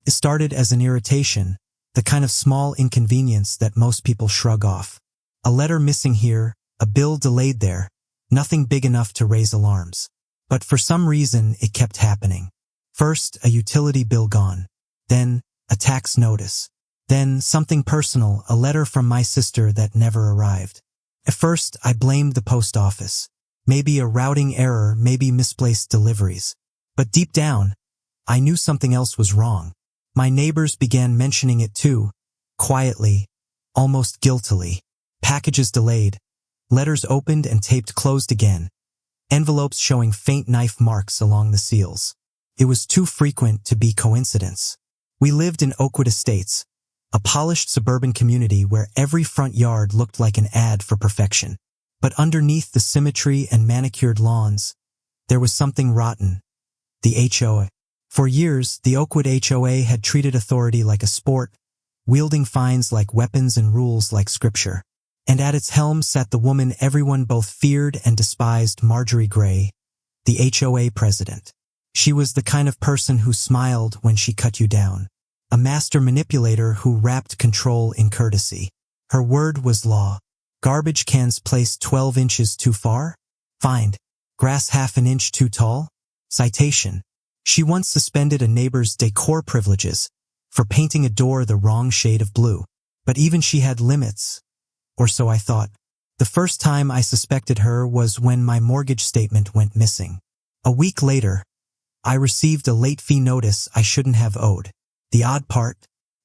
It started as an irritation, the kind of small inconvenience that most people shrug off. A letter missing here, a bill delayed there, nothing big enough to raise alarms. But for some reason, it kept happening. First, a utility bill gone. Then, a tax notice. Then, something personal, a letter from my sister that never arrived. At first, I blamed the post office. Maybe a routing error, maybe misplaced deliveries. But deep down, I knew something else was wrong. My neighbors began mentioning it too, quietly, almost guiltily. Packages delayed, letters opened and taped closed again, envelopes showing faint knife marks along the seals. It was too frequent to be coincidence. We lived in Oakwood Estates, a polished suburban community where every front yard looked like an ad for perfection. But underneath the symmetry and manicured lawns, there was something rotten. The HOA. For years, the Oakwood HOA had treated authority like a sport, wielding fines like weapons and rules like scripture. And at its helm sat the woman everyone both feared and despised, Marjorie Gray, the HOA president. She was the kind of person who smiled when she cut you down, a master manipulator who wrapped control in courtesy. Her word was law. Garbage cans placed 12 inches too far? Fined. Grass half an inch too tall? Citation. She once suspended a neighbor's decor privileges for painting a door the wrong shade of blue. But even she had limits. Or so I thought. The first time I suspected her was when my mortgage statement went missing. A week later, I received a late fee notice I shouldn't have owed. The odd part,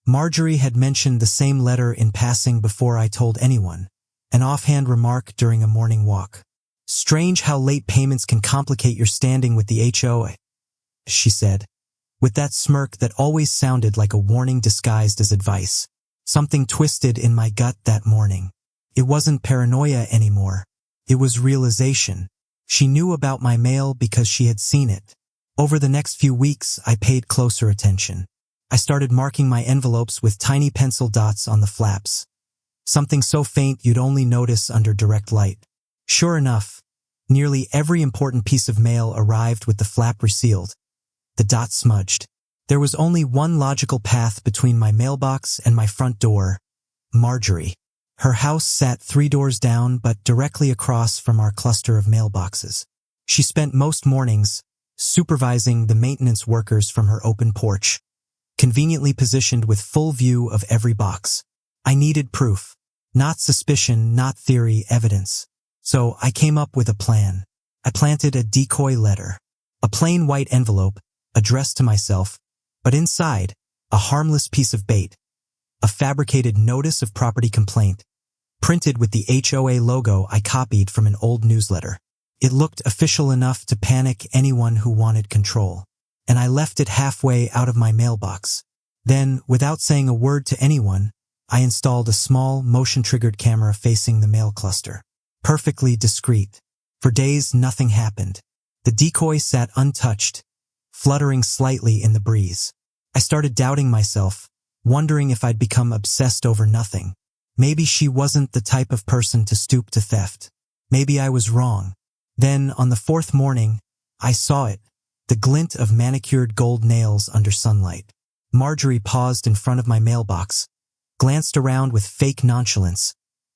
Marjorie had mentioned the same letter in passing before I told anyone, an offhand remark during a morning walk. Strange how late payments can complicate your standing with the HOA, she said, with that smirk that always sounded like a warning disguised as advice. Something twisted in my gut that morning. It wasn't paranoia anymore. It was realization. She knew about my mail because she had seen it. Over the next few weeks, I paid closer attention. I started marking my envelopes with tiny pencil dots on the flaps. Something so faint you'd only notice under direct light. Sure enough, nearly every important piece of mail arrived with the flap resealed. The dot smudged. There was only one logical path between my mailbox and my front door. Marjorie. Her house sat 3 doors down but directly across from our cluster of mailboxes. She spent most mornings supervising the maintenance workers from her open porch, conveniently positioned with full view of every box. I needed proof. Not suspicion, not theory, evidence. So I came up with a plan. I planted a decoy letter. A plain white envelope, addressed to myself, but inside, a harmless piece of bait. A fabricated notice of property complaint, printed with the HOA logo I copied from an old newsletter. It looked official enough to panic anyone who wanted control. And I left it halfway out of my mailbox. Then, without saying a word to anyone, I installed a small, motion-triggered camera facing the mail cluster. Perfectly discreet. For days, nothing happened. The decoy sat untouched, fluttering slightly in the breeze. I started doubting myself, wondering if I'd become obsessed over nothing. Maybe she wasn't the type of person to stoop to theft. Maybe I was wrong. Then, on the 4th morning, I saw it, the glint of manicured gold nails under sunlight. Marjorie paused in front of my mailbox, glanced around with fake nonchalance,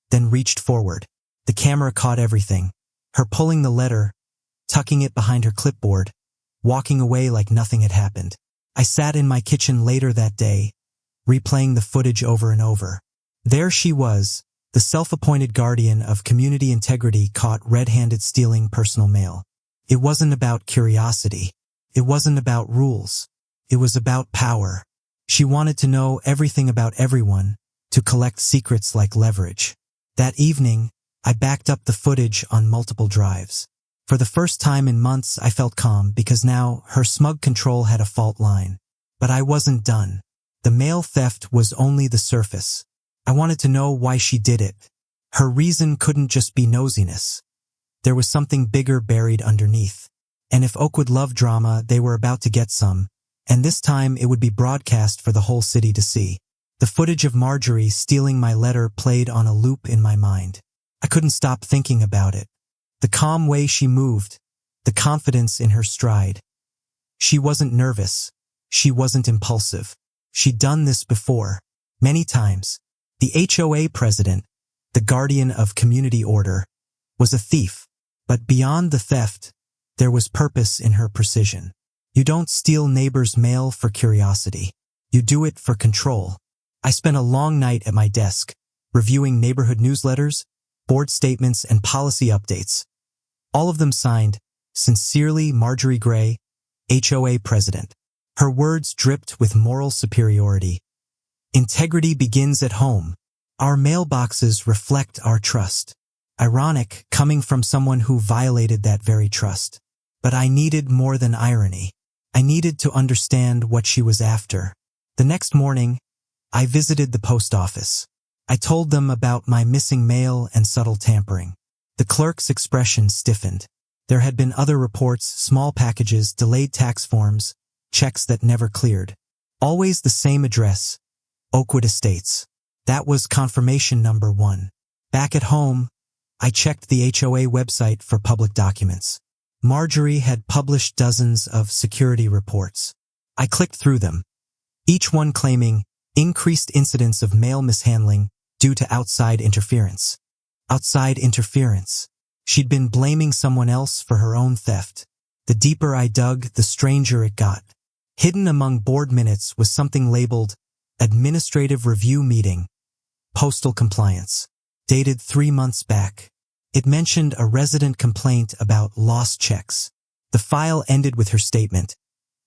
then reached forward. The camera caught everything. Her pulling the letter, tucking it behind her clipboard, walking away like nothing had happened. I sat in my kitchen later that day, replaying the footage over and over. There she was, the self-appointed guardian of community integrity caught red-handed stealing personal mail. It wasn't about curiosity. It wasn't about rules. It was about power. She wanted to know everything about everyone, to collect secrets like leverage. That evening, I backed up the footage on multiple drives. For the first time in months, I felt calm because now her smug control had a fault line. But I wasn't done. The mail theft was only the surface. I wanted to know why she did it. Her reason couldn't just be nosiness. There was something bigger buried underneath. And if Oakwood loved drama, they were about to get some. And this time it would be broadcast for the whole city to see. The footage of Marjorie stealing my letter played on a loop in my mind. I couldn't stop thinking about it. The calm way she moved, the confidence in her stride. She wasn't nervous. She wasn't impulsive. She'd done this before, many times. The HOA president, the guardian of community order, was a thief. But beyond the theft, there was purpose in her precision. You don't steal neighbors' mail for curiosity. You do it for control. I spent a long night at my desk, reviewing neighborhood newsletters, board statements, and policy updates. All of them signed, "Sincerely, Marjorie Gray, HOA President." Her words dripped with moral superiority. Integrity begins at home. Our mailboxes reflect our trust. Ironic, coming from someone who violated that very trust. But I needed more than irony. I needed to understand what she was after. The next morning, I visited the post office. I told them about my missing mail and subtle tampering. The clerk's expression stiffened. There had been other reports, small packages, delayed tax forms, checks that never cleared. Always the same address, Oakwood Estates. That was confirmation number 1. Back at home, I checked the HOA website for public documents. Marjorie had published dozens of security reports. I clicked through them, each one claiming increased incidents of mail mishandling due to outside interference. Outside interference. She'd been blaming someone else for her own theft. The deeper I dug, the stranger it got. Hidden among board minutes was something labeled Administrative Review Meeting, Postal Compliance, dated 3 months back. It mentioned a resident complaint about lost checks. The file ended with her statement,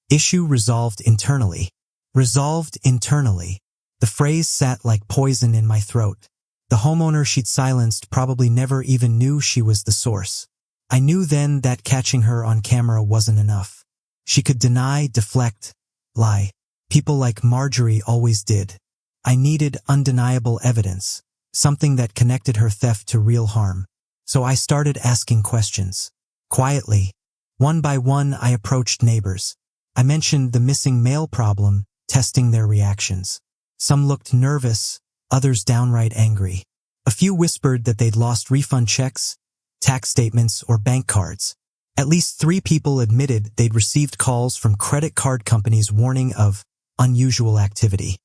"Issue resolved internally." Resolved internally. The phrase sat like poison in my throat. The homeowner she'd silenced probably never even knew she was the source. I knew then that catching her on camera wasn't enough. She could deny, deflect, lie. People like Marjorie always did. I needed undeniable evidence, something that connected her theft to real harm. So I started asking questions. Quietly, one by one, I approached neighbors. I mentioned the missing mail problem, testing their reactions. Some looked nervous, others downright angry. A few whispered that they'd lost refund checks, tax statements, or bank cards. At least 3 people admitted they'd received calls from credit card companies warning of unusual activity.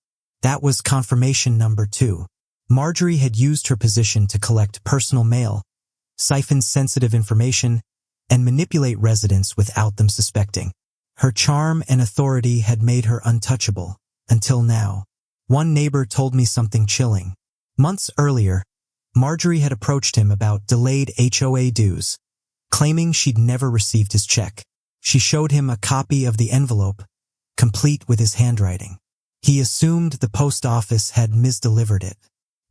That was confirmation number 2. Marjorie had used her position to collect personal mail, siphon sensitive information, and manipulate residents without them suspecting. Her charm and authority had made her untouchable, until now. One neighbor told me something chilling. Months earlier, Marjorie had approached him about delayed HOA dues, claiming she'd never received his check. She showed him a copy of the envelope, complete with his handwriting. He assumed the post office had misdelivered it.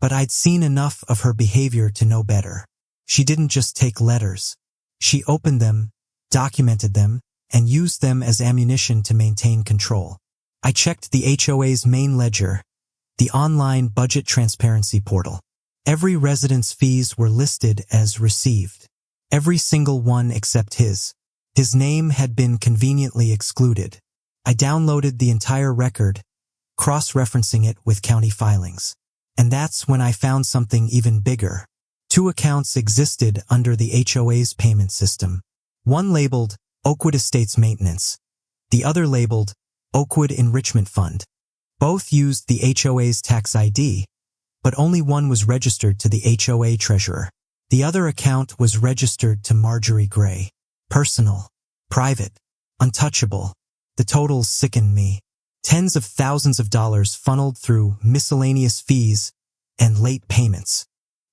But I'd seen enough of her behavior to know better. She didn't just take letters. She opened them, documented them, and used them as ammunition to maintain control. I checked the HOA's main ledger, the online budget transparency portal. Every resident's fees were listed as received. Every single one except his. His name had been conveniently excluded. I downloaded the entire record, cross-referencing it with county filings. And that's when I found something even bigger. 2 accounts existed under the HOA's payment system. One labeled Oakwood Estates Maintenance, the other labeled Oakwood Enrichment Fund. Both used the HOA's tax ID, but only one was registered to the HOA treasurer. The other account was registered to Marjorie Gray. Personal, private, untouchable. The totals sickened me. Tens of thousands of dollars funneled through miscellaneous fees and late payments.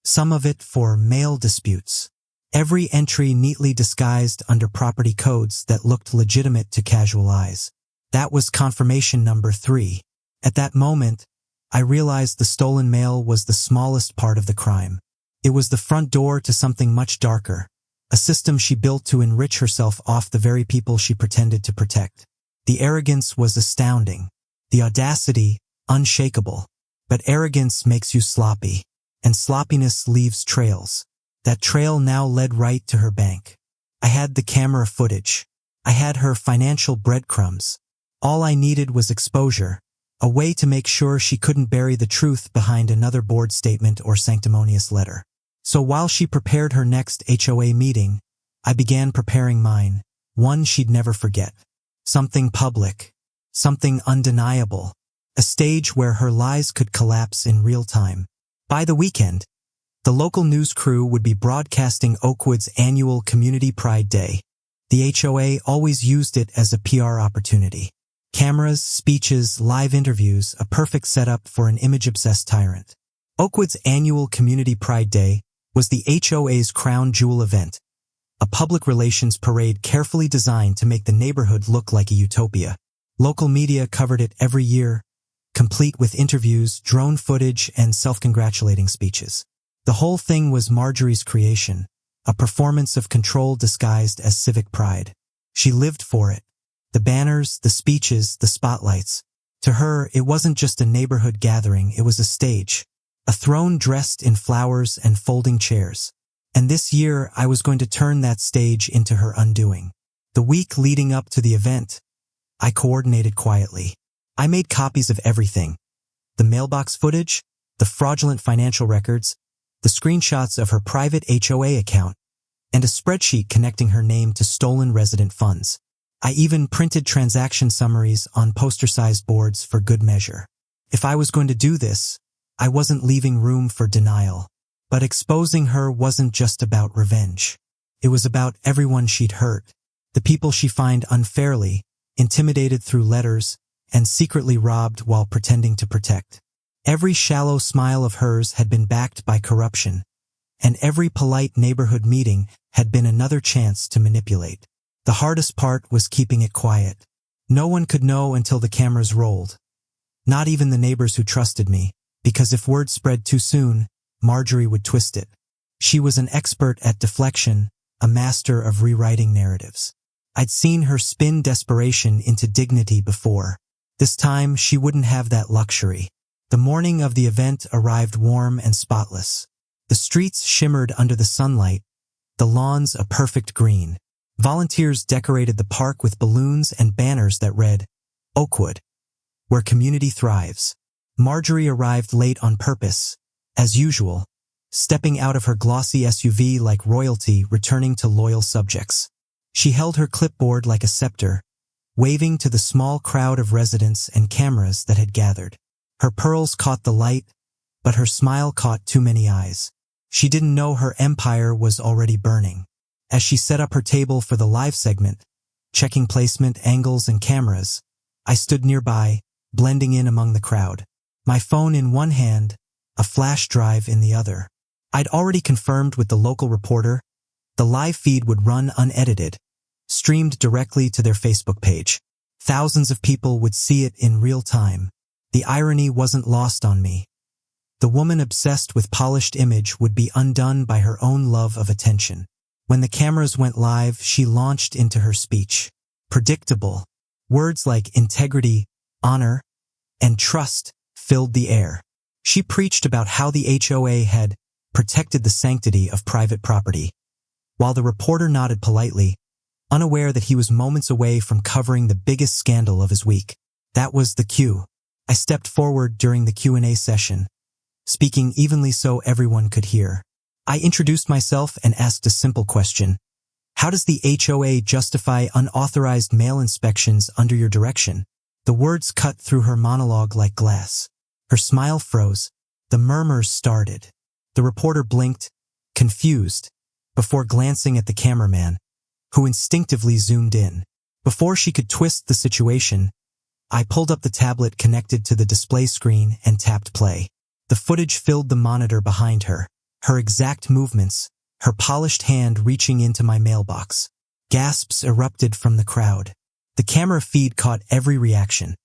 Some of it for mail disputes. Every entry neatly disguised under property codes that looked legitimate to casual eyes. That was confirmation number 3. At that moment, I realized the stolen mail was the smallest part of the crime. It was the front door to something much darker, a system she built to enrich herself off the very people she pretended to protect. The arrogance was astounding, the audacity unshakable. But arrogance makes you sloppy, and sloppiness leaves trails. That trail now led right to her bank. I had the camera footage. I had her financial breadcrumbs. All I needed was exposure, a way to make sure she couldn't bury the truth behind another board statement or sanctimonious letter. So while she prepared her next HOA meeting, I began preparing mine, one she'd never forget. Something public, something undeniable, a stage where her lies could collapse in real time. By the weekend, the local news crew would be broadcasting Oakwood's annual Community Pride Day. The HOA always used it as a PR opportunity. Cameras, speeches, live interviews, a perfect setup for an image-obsessed tyrant. Oakwood's annual Community Pride Day was the HOA's crown jewel event, a public relations parade carefully designed to make the neighborhood look like a utopia. Local media covered it every year, complete with interviews, drone footage, and self-congratulating speeches. The whole thing was Marjorie's creation, a performance of control disguised as civic pride. She lived for it. The banners, the speeches, the spotlights. To her, it wasn't just a neighborhood gathering, it was a stage. A throne dressed in flowers and folding chairs. And this year, I was going to turn that stage into her undoing. The week leading up to the event, I coordinated quietly. I made copies of everything. The mailbox footage, the fraudulent financial records, the screenshots of her private HOA account, and a spreadsheet connecting her name to stolen resident funds. I even printed transaction summaries on poster-sized boards for good measure. If I was going to do this, I wasn't leaving room for denial. But exposing her wasn't just about revenge. It was about everyone she'd hurt, the people she fined unfairly, intimidated through letters, and secretly robbed while pretending to protect. Every shallow smile of hers had been backed by corruption, and every polite neighborhood meeting had been another chance to manipulate. The hardest part was keeping it quiet. No one could know until the cameras rolled. Not even the neighbors who trusted me, because if word spread too soon, Marjorie would twist it. She was an expert at deflection, a master of rewriting narratives. I'd seen her spin desperation into dignity before. This time, she wouldn't have that luxury. The morning of the event arrived warm and spotless. The streets shimmered under the sunlight, the lawns a perfect green. Volunteers decorated the park with balloons and banners that read, "Oakwood, where community thrives." Marjorie arrived late on purpose, as usual, stepping out of her glossy SUV like royalty returning to loyal subjects. She held her clipboard like a scepter, waving to the small crowd of residents and cameras that had gathered. Her pearls caught the light, but her smile caught too many eyes. She didn't know her empire was already burning. As she set up her table for the live segment, checking placement, angles, and cameras, I stood nearby, blending in among the crowd. My phone in one hand, a flash drive in the other. I'd already confirmed with the local reporter the live feed would run unedited, streamed directly to their Facebook page. Thousands of people would see it in real time. The irony wasn't lost on me. The woman obsessed with polished image would be undone by her own love of attention. When the cameras went live, she launched into her speech. Predictable. Words like integrity, honor, and trust filled the air. She preached about how the HOA had protected the sanctity of private property, while the reporter nodded politely, unaware that he was moments away from covering the biggest scandal of his week. That was the cue. I stepped forward during the Q&A session, speaking evenly so everyone could hear. I introduced myself and asked a simple question. How does the HOA justify unauthorized mail inspections under your direction? The words cut through her monologue like glass. Her smile froze. The murmurs started. The reporter blinked, confused, before glancing at the cameraman, who instinctively zoomed in. Before she could twist the situation, I pulled up the tablet connected to the display screen and tapped play. The footage filled the monitor behind her. Her exact movements, her polished hand reaching into my mailbox. Gasps erupted from the crowd. The camera feed caught every reaction.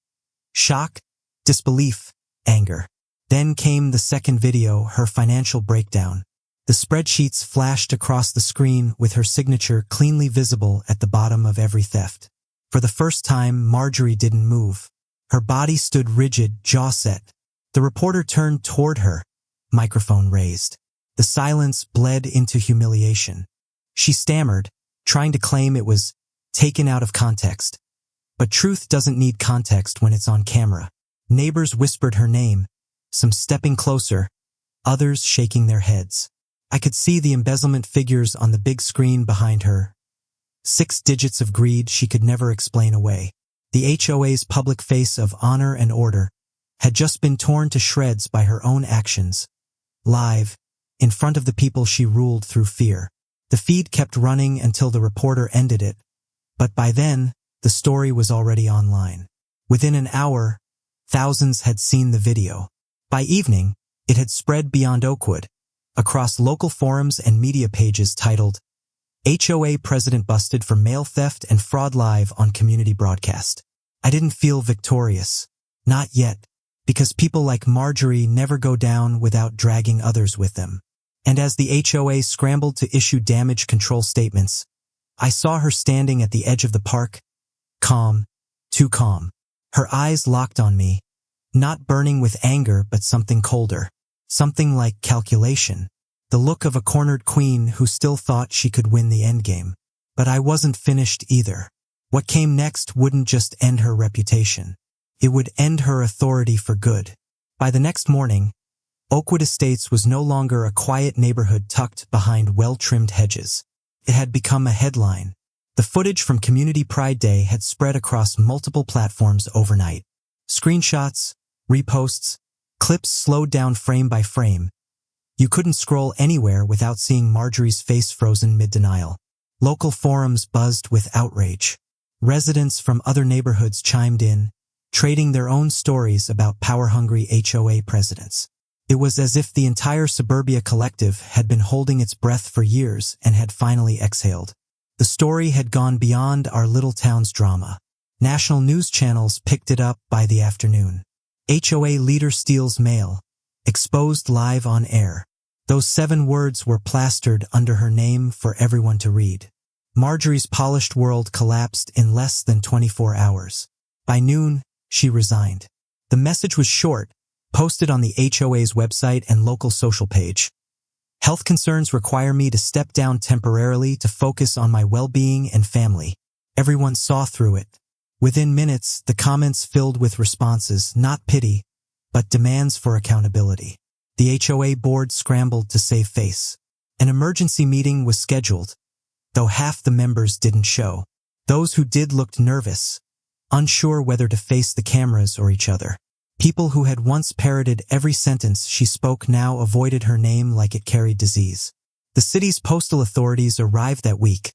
Shock, disbelief, anger. Then came the second video, her financial breakdown. The spreadsheets flashed across the screen with her signature cleanly visible at the bottom of every theft. For the first time, Marjorie didn't move. Her body stood rigid, jaw set. The reporter turned toward her, microphone raised. The silence bled into humiliation. She stammered, trying to claim it was taken out of context. But truth doesn't need context when it's on camera. Neighbors whispered her name, some stepping closer, others shaking their heads. I could see the embezzlement figures on the big screen behind her. 6 digits of greed she could never explain away. The HOA's public face of honor and order, had just been torn to shreds by her own actions, live, in front of the people she ruled through fear. The feed kept running until the reporter ended it, but by then, the story was already online. Within an hour, thousands had seen the video. By evening, it had spread beyond Oakwood, across local forums and media pages titled, HOA President Busted for Mail Theft and Fraud Live on Community Broadcast. I didn't feel victorious. Not yet, because people like Marjorie never go down without dragging others with them. And as the HOA scrambled to issue damage control statements, I saw her standing at the edge of the park, calm, too calm. Her eyes locked on me, not burning with anger but something colder, something like calculation, the look of a cornered queen who still thought she could win the endgame. But I wasn't finished either. What came next wouldn't just end her reputation. It would end her authority for good. By the next morning, Oakwood Estates was no longer a quiet neighborhood tucked behind well-trimmed hedges. It had become a headline. The footage from Community Pride Day had spread across multiple platforms overnight. Screenshots, reposts, clips slowed down frame by frame. You couldn't scroll anywhere without seeing Marjorie's face frozen mid-denial. Local forums buzzed with outrage. Residents from other neighborhoods chimed in, trading their own stories about power-hungry HOA presidents. It was as if the entire suburbia collective had been holding its breath for years and had finally exhaled. The story had gone beyond our little town's drama. National news channels picked it up by the afternoon. HOA leader steals mail, exposed live on air. Those 7 words were plastered under her name for everyone to read. Marjorie's polished world collapsed in less than 24 hours. By noon, she resigned. The message was short, posted on the HOA's website and local social page. Health concerns require me to step down temporarily to focus on my well-being and family. Everyone saw through it. Within minutes, the comments filled with responses, not pity, but demands for accountability. The HOA board scrambled to save face. An emergency meeting was scheduled, though half the members didn't show. Those who did looked nervous, unsure whether to face the cameras or each other. People who had once parroted every sentence she spoke now avoided her name like it carried disease. The city's postal authorities arrived that week,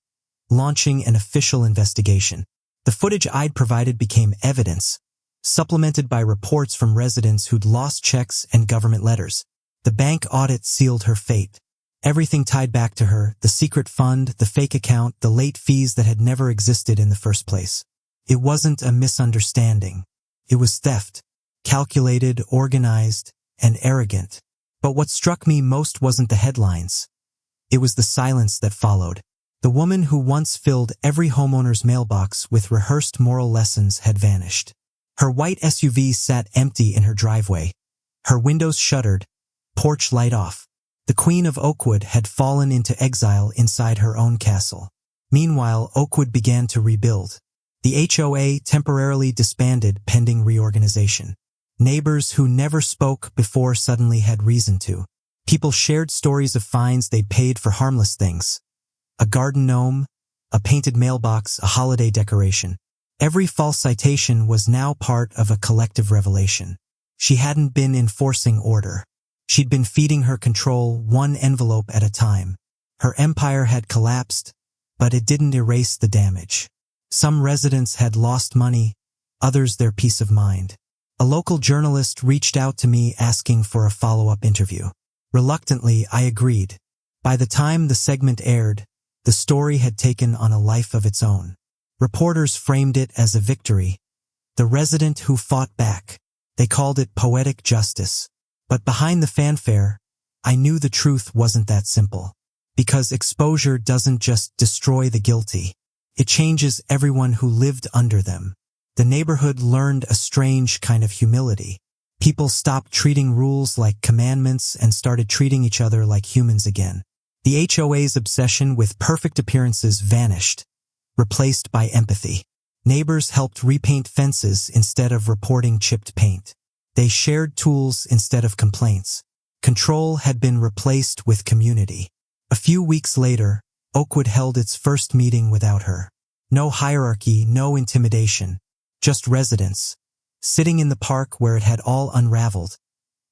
launching an official investigation. The footage I'd provided became evidence, supplemented by reports from residents who'd lost checks and government letters. The bank audit sealed her fate. Everything tied back to her, the secret fund, the fake account, the late fees that had never existed in the first place. It wasn't a misunderstanding. It was theft. Calculated, organized, and arrogant. But what struck me most wasn't the headlines. It was the silence that followed. The woman who once filled every homeowner's mailbox with rehearsed moral lessons had vanished. Her white SUV sat empty in her driveway, her windows shuttered, porch light off. The Queen of Oakwood had fallen into exile inside her own castle. Meanwhile, Oakwood began to rebuild. The HOA temporarily disbanded pending reorganization. Neighbors who never spoke before suddenly had reason to. People shared stories of fines they'd paid for harmless things. A garden gnome, a painted mailbox, a holiday decoration. Every false citation was now part of a collective revelation. She hadn't been enforcing order. She'd been feeding her control one envelope at a time. Her empire had collapsed, but it didn't erase the damage. Some residents had lost money, others their peace of mind. A local journalist reached out to me asking for a follow-up interview. Reluctantly, I agreed. By the time the segment aired, the story had taken on a life of its own. Reporters framed it as a victory. The resident who fought back. They called it poetic justice. But behind the fanfare, I knew the truth wasn't that simple. Because exposure doesn't just destroy the guilty. It changes everyone who lived under them. The neighborhood learned a strange kind of humility. People stopped treating rules like commandments and started treating each other like humans again. The HOA's obsession with perfect appearances vanished, replaced by empathy. Neighbors helped repaint fences instead of reporting chipped paint. They shared tools instead of complaints. Control had been replaced with community. A few weeks later, Oakwood held its first meeting without her. No hierarchy, no intimidation. Just residents, sitting in the park where it had all unraveled,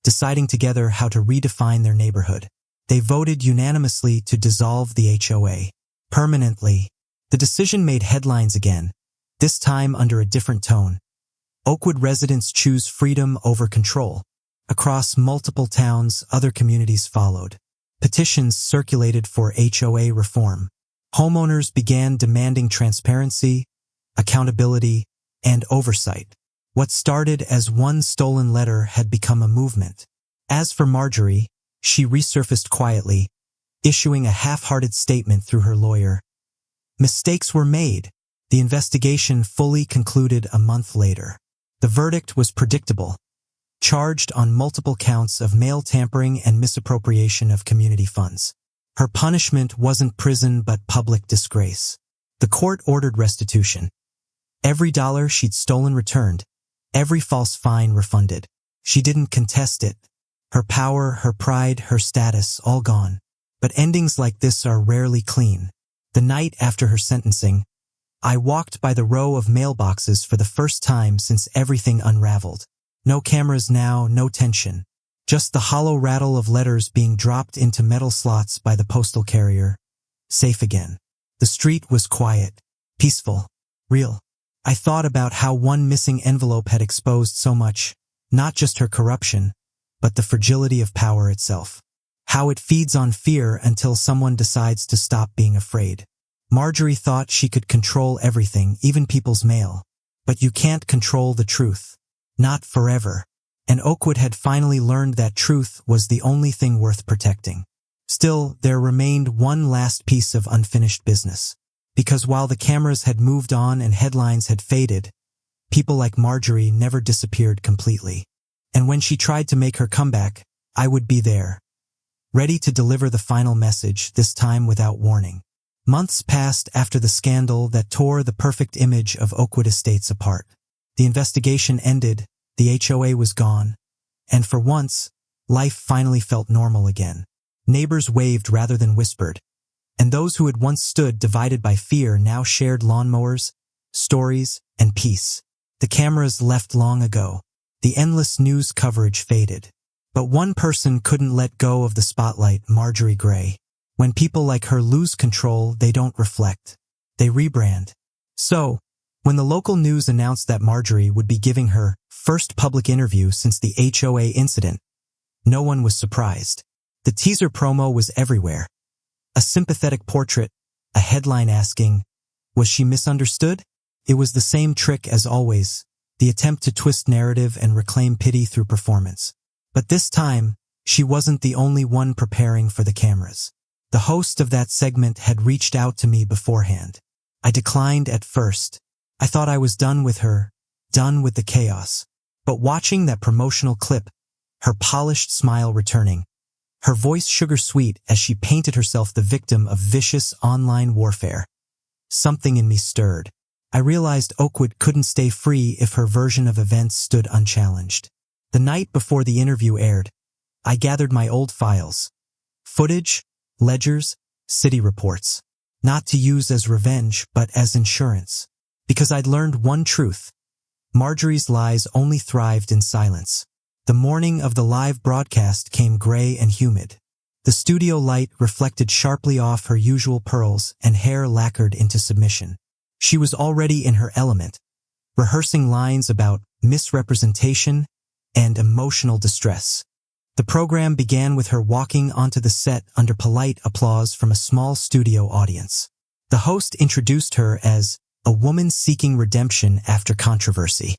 deciding together how to redefine their neighborhood. They voted unanimously to dissolve the HOA. Permanently. The decision made headlines again, this time under a different tone. Oakwood residents choose freedom over control. Across multiple towns, other communities followed. Petitions circulated for HOA reform. Homeowners began demanding transparency, accountability, and oversight. What started as one stolen letter had become a movement. As for Marjorie, she resurfaced quietly, issuing a half-hearted statement through her lawyer. Mistakes were made. The investigation fully concluded a month later. The verdict was predictable. Charged on multiple counts of mail tampering and misappropriation of community funds. Her punishment wasn't prison but public disgrace. The court ordered restitution. Every dollar she'd stolen returned, every false fine refunded. She didn't contest it. Her power, her pride, her status, all gone. But endings like this are rarely clean. The night after her sentencing, I walked by the row of mailboxes for the first time since everything unraveled. No cameras now, no tension. Just the hollow rattle of letters being dropped into metal slots by the postal carrier. Safe again. The street was quiet, peaceful, real. I thought about how one missing envelope had exposed so much, not just her corruption, but the fragility of power itself. How it feeds on fear until someone decides to stop being afraid. Marjorie thought she could control everything, even people's mail. But you can't control the truth. Not forever. And Oakwood had finally learned that truth was the only thing worth protecting. Still, there remained one last piece of unfinished business. Because while the cameras had moved on and headlines had faded, people like Marjorie never disappeared completely. And when she tried to make her comeback, I would be there, ready to deliver the final message, this time without warning. Months passed after the scandal that tore the perfect image of Oakwood Estates apart. The investigation ended, the HOA was gone, and for once, life finally felt normal again. Neighbors waved rather than whispered, and those who had once stood divided by fear now shared lawnmowers, stories, and peace. The cameras left long ago. The endless news coverage faded. But one person couldn't let go of the spotlight, Marjorie Gray. When people like her lose control, they don't reflect. They rebrand. So, when the local news announced that Marjorie would be giving her first public interview since the HOA incident, no one was surprised. The teaser promo was everywhere. A sympathetic portrait, a headline asking, was she misunderstood? It was the same trick as always, the attempt to twist narrative and reclaim pity through performance. But this time, she wasn't the only one preparing for the cameras. The host of that segment had reached out to me beforehand. I declined at first. I thought I was done with her, done with the chaos. But watching that promotional clip, her polished smile returning, her voice sugar-sweet as she painted herself the victim of vicious online warfare, something in me stirred. I realized Oakwood couldn't stay free if her version of events stood unchallenged. The night before the interview aired, I gathered my old files. Footage, ledgers, city reports. Not to use as revenge, but as insurance. Because I'd learned one truth. Marjorie's lies only thrived in silence. The morning of the live broadcast came gray and humid. The studio light reflected sharply off her usual pearls and hair lacquered into submission. She was already in her element, rehearsing lines about misrepresentation and emotional distress. The program began with her walking onto the set under polite applause from a small studio audience. The host introduced her as a woman seeking redemption after controversy.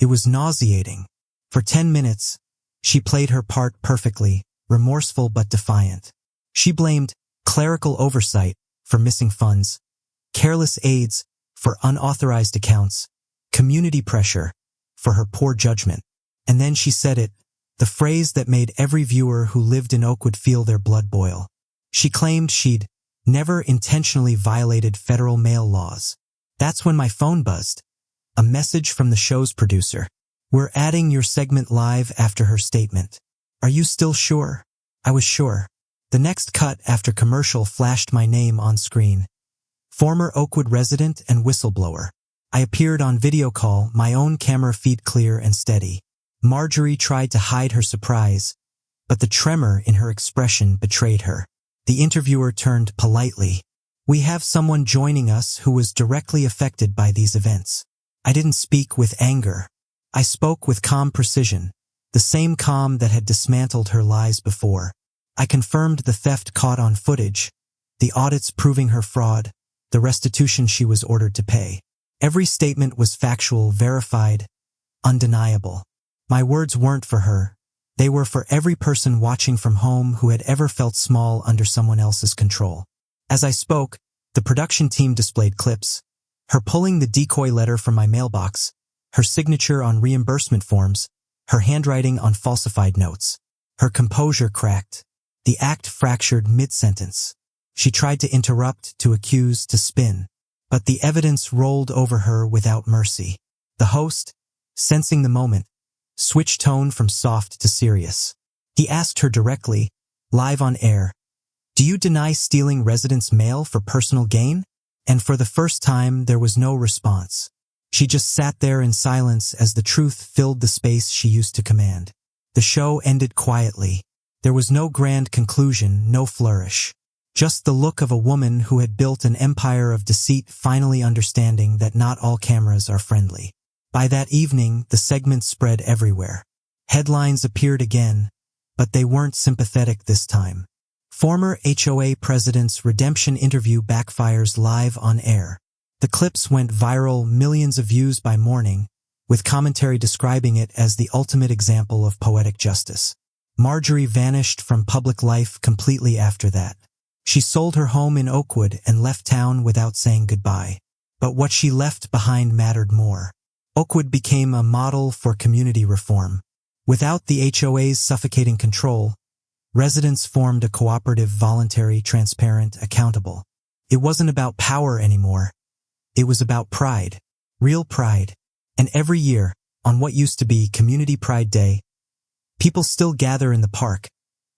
It was nauseating. For 10 minutes, she played her part perfectly, remorseful but defiant. She blamed clerical oversight for missing funds, careless aides for unauthorized accounts, community pressure for her poor judgment. And then she said it, the phrase that made every viewer who lived in Oakwood feel their blood boil. She claimed she'd never intentionally violated federal mail laws. That's when my phone buzzed. A message from the show's producer. We're adding your segment live after her statement. Are you still sure? I was sure. The next cut after commercial flashed my name on screen. Former Oakwood resident and whistleblower. I appeared on video call, my own camera feed clear and steady. Marjorie tried to hide her surprise, but the tremor in her expression betrayed her. The interviewer turned politely. "We have someone joining us who was directly affected by these events." I didn't speak with anger. I spoke with calm precision, the same calm that had dismantled her lies before. I confirmed the theft caught on footage, the audits proving her fraud, the restitution she was ordered to pay. Every statement was factual, verified, undeniable. My words weren't for her. They were for every person watching from home who had ever felt small under someone else's control. As I spoke, the production team displayed clips. Her pulling the decoy letter from my mailbox, her signature on reimbursement forms, her handwriting on falsified notes. Her composure cracked. The act fractured mid-sentence. She tried to interrupt, to accuse, to spin. But the evidence rolled over her without mercy. The host, sensing the moment, switched tone from soft to serious. He asked her directly, live on air, "Do you deny stealing residents' mail for personal gain?" And for the first time, there was no response. She just sat there in silence as the truth filled the space she used to command. The show ended quietly. There was no grand conclusion, no flourish. Just the look of a woman who had built an empire of deceit finally understanding that not all cameras are friendly. By that evening, the segment spread everywhere. Headlines appeared again, but they weren't sympathetic this time. Former HOA president's redemption interview backfires live on air. The clips went viral, millions of views by morning, with commentary describing it as the ultimate example of poetic justice. Marjorie vanished from public life completely after that. She sold her home in Oakwood and left town without saying goodbye. But what she left behind mattered more. Oakwood became a model for community reform. Without the HOA's suffocating control, residents formed a cooperative, voluntary, transparent, accountable. It wasn't about power anymore. It was about pride. Real pride. And every year, on what used to be Community Pride Day, people still gather in the park,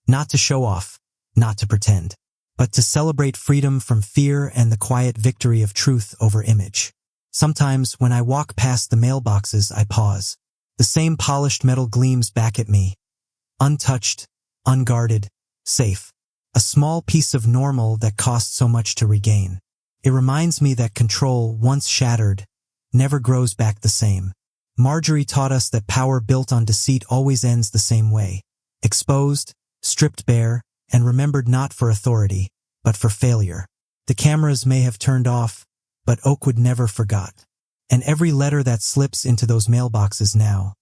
not to show off, not to pretend, but to celebrate freedom from fear and the quiet victory of truth over image. Sometimes, when I walk past the mailboxes, I pause. The same polished metal gleams back at me. Untouched, unguarded, safe. A small piece of normal that cost so much to regain. It reminds me that control, once shattered, never grows back the same. Marjorie taught us that power built on deceit always ends the same way. Exposed, stripped bare, and remembered not for authority, but for failure. The cameras may have turned off, but Oakwood never forgot. And every letter that slips into those mailboxes now,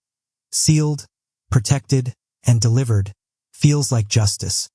sealed, protected, and delivered, feels like justice.